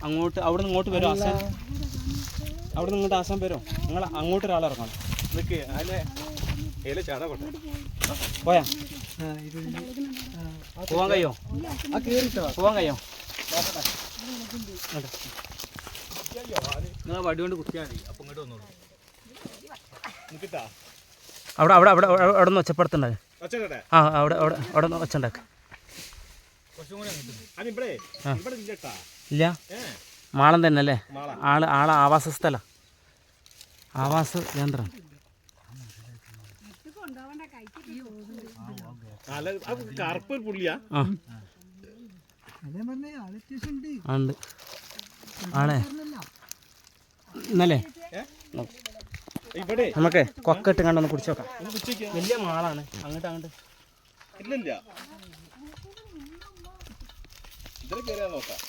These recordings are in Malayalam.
അങ്ങോട്ട് അവിടെ നിന്ന് ഇങ്ങോട്ട് വരും ആസാൻ, അവിടെ നിന്ന് ഇങ്ങോട്ട് ആസാൻ വരും. നിങ്ങൾ അങ്ങോട്ട് ഒരാളെ ഇറങ്ങണം. നിൽക്ക് അതിലെ ഏലെ ചാടാ കൊട്ടെ പോയാ പോവാൻ കഴിയോ? പോവാൻ കഴിയോ? നിങ്ങൾ വടി കൊണ്ട് കുത്തിയാൽ മതി. അപ്പം ഇങ്ങോട്ട് വന്നോളൂ. നിൽക്കിട്ടാ അവിടെ അവിടെ അവിടെ അവിടെ നിന്ന് ഒച്ചപ്പെടുത്തുണ്ടായി. ഒച്ചട്ടെ ആ അവിടെ അവിടെ അവിടെ നിന്ന് ഒച്ച ഉണ്ടാക്കുക. ഇല്ല, മാളം തന്നെ അല്ലേ? ആളെ ആവാസ സ്ഥലം, ആവാസ കേന്ദ്രം. ഉണ്ട് ആളെ ഇന്നല്ലേ നമുക്ക് കൊക്കിട്ട് കണ്ടൊന്ന് കുടിച്ചു നോക്കാം. വലിയ മാളാണ്. അങ്ങോട്ട് അങ്ങോട്ട് ഇല്ലില്ല ഇതിൽ കയറിയാ നോക്കാം.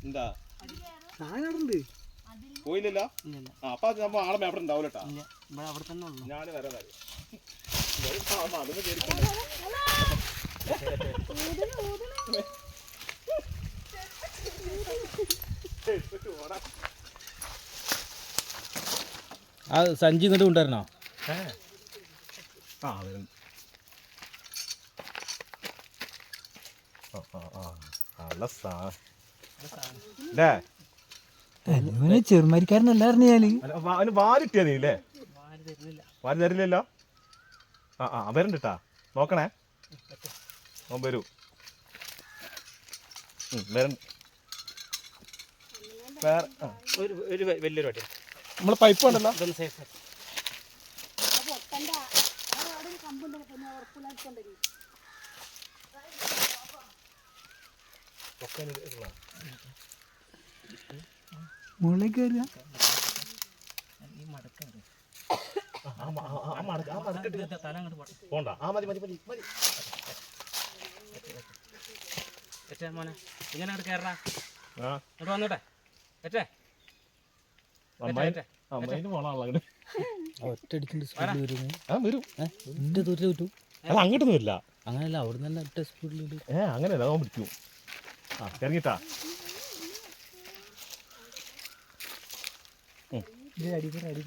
എന്താ പോയില്ലല്ലോ. അപ്പൊ അത് നമ്മ ആളെ അവിടെ ഉണ്ടാവില്ലട്ടാ. അവിടെ തന്നെ ഉള്ളു. ഞാൻ വരാൻ ആ സഞ്ചി ഇങ്ങോട്ട് കൊണ്ടുവരണോ? ചെറുമരിക്കാരനല്ല അവന് വാരിട്ടിയാ നീ അല്ലേ? വാരി തരില്ലല്ലോ. വരണ്ടിട്ടാ നോക്കണേ. വരൂ വരണ്ട. ഒരു വലിയൊരു വട്ടി നമ്മളെ പൈപ്പ് ഉണ്ടല്ലോ. മുകളിൽ കയറുക. പോണ്ട. മോനെ ഇങ്ങനെ അങ്ങോട്ട് കയറാ. ഇങ്ങോട്ട് വന്നോട്ടെ. ഏറ്റേ അങ്ങോട്ടൊന്നും ഇല്ല. അങ്ങനെയല്ല, അവിടെ നിന്ന് തന്നെ ഒറ്റ സ്പീഡിൽ. അങ്ങനെയല്ല, അവൻ പിടിക്കും. ഇറങ്ങിട്ടാ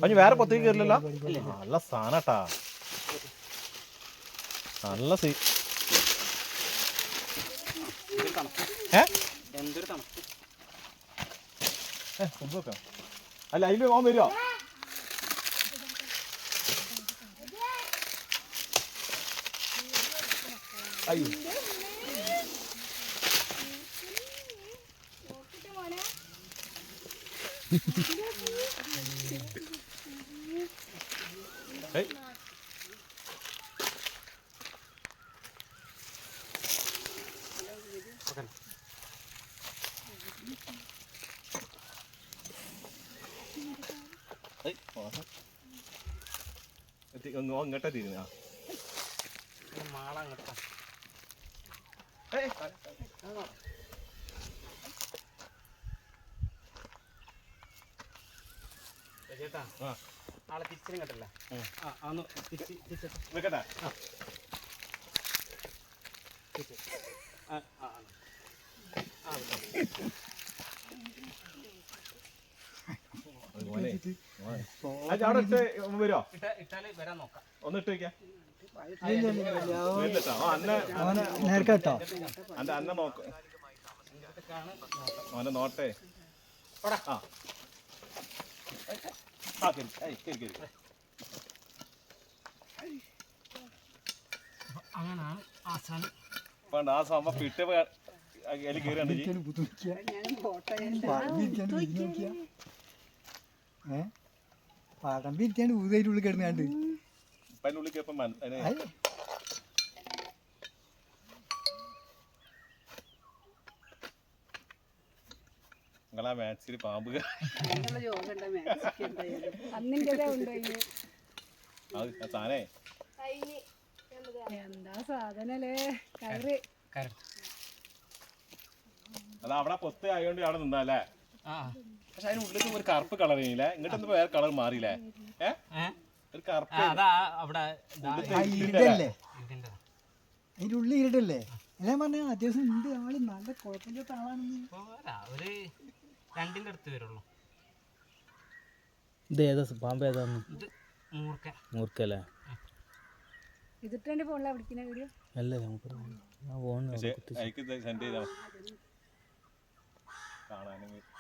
അഞ്ഞ് വേറെ പുറത്തേക്ക് കയറില്ലല്ലോ. നല്ല സാധനട്ടാ, നല്ല എന്തൊരു തണുപ്പ്. അല്ല അതിൽ പോകാൻ വരുമോ? അയ്യോ ഇങ്ങോട്ടാ തിരിഞ്ഞ മാള അങ്ങോട്ടാ. ചേട്ടാ ആളെ തിരിച്ചിനും കേട്ടല്ല. വെക്കട്ടെ. അവിടെ ഇട്ട് വരുമോ? ഇട്ടാല് വരാൻ നോക്കാം. ഒന്ന് ഇട്ട് വയ്ക്കാം. നേർക്കട്ടോ അന്ന നോക്ക അവനെ നോട്ടെ. അങ്ങനാണ് ആസാനം. പണ്ട് ആ സമയം പിറ്റേ അതിൽ കയറിയാണ് പാടം പിരിക്കാണ്ട് ഊതായിട്ട് ഉള്ളിൽ കിടന്നാണ്ട് അതിനുള്ളിൽ കയപ്പം നിങ്ങളാ മാക്സിൽ പാമ്പ് താനേ എന്താ സാധനല്ലേ കയറി. അത് അവിടെ പൊത്ത് ആയതുകൊണ്ട് അവിടെ നിന്നല്ലേ. പക്ഷെ അതിനുള്ളിൽ ഒരു കറുപ്പ് കളർ ഇല്ലേ? ഇങ്ങോട്ടൊന്നും വേറെ കളർ മാറിയില്ലേ? ഒരു കറുപ്പ് അതിന്റെ ഉള്ളിൽ ഇരുട്ടല്ലേ ഞാൻ പറഞ്ഞ അത്യാവശ്യം ഉണ്ട് ആള് നല്ല കുഴപ്പമില്ലാത്ത ആളാണെന്ന്. ഒരു 2-ന്റെ അടുത്ത് വരുള്ളൂ. ഇത് ഏതാ പാമ്പ് ഏതാന്ന്? ഇത് മൂർക്കല്ലേ? ഇതിട്ട് എൻ്റെ ഫോണിലാണ് പിടിക്കുന്ന വീഡിയോ. അല്ലേ നമുക്ക് ഞാൻ ഫോൺ സെൻഡ് ചെയ്താൽ കാണാനെങ്കിൽ